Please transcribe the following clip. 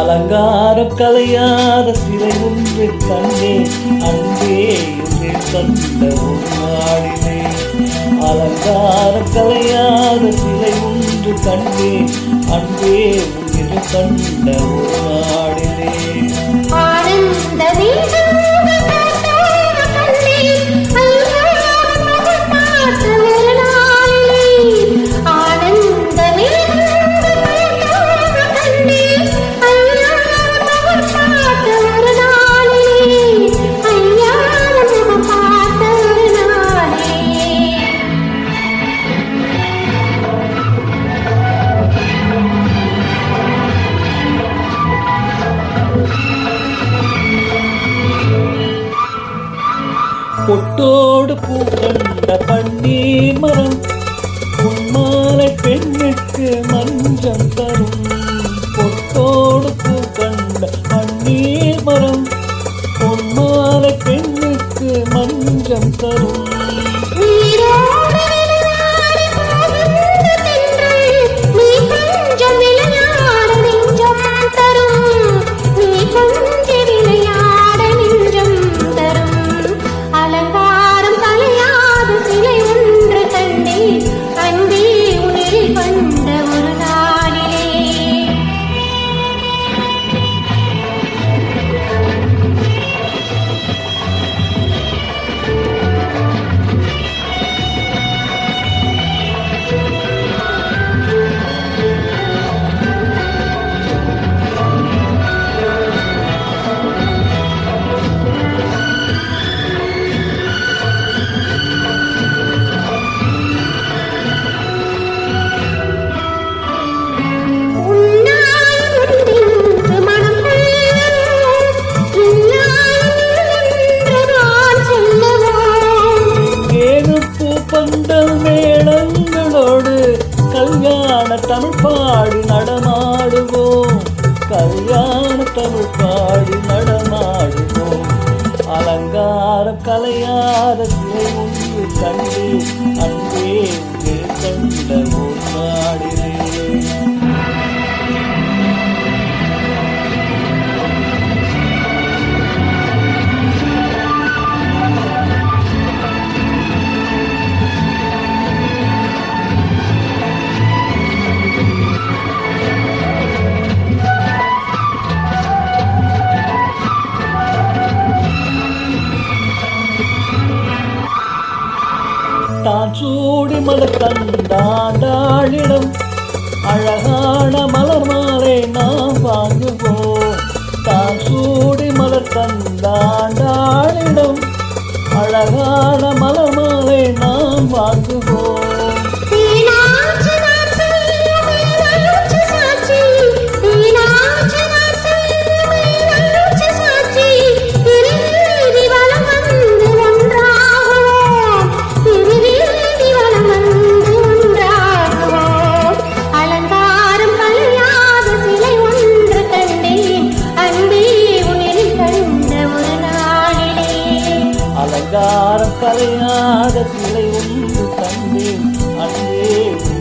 அலங்காரம் கலையாத சிலை ஒன்று கண்டே அன்பே என்று கண்ட ஒரு நாளிலே. அலங்காரம் கலையாத சிலை ஒன்று கண்டே அன்பே என்று கண்ட ஒரு நாளிலே. பொட்டோடு பூ கண்ட பன்னீர் மரம் உன்மாலை பெண்ணுக்கு மஞ்சம் தரும். பொட்டோடு பூ கண்ட பன்னீர் மரம் உன்மாலை பெண்ணுக்கு மஞ்சம் தரும். பந்தல் மேளங்களோடு கல்யாண தமிழ் பாடி நடமாடுவோம். கல்யாண தமிழ் பாடி நடமாடுவோம். அலங்காரம் கலையாத சிலை ஒன்று கண்டே அன்பே கண்ட ஒரு நாடிலே. தான் சூடி மலர் தந்தாண்டாளிடம் அழகான மலர் மாலை நாம் வாங்குவோம். தான் சூடி மலர் தந்தாண்டாளிடம் அழகான மலர் மாலை நாம் வாங்குவோம். அலங்காரம் கலையாத சிலை ஒன்று கண்டேன் அன்பே.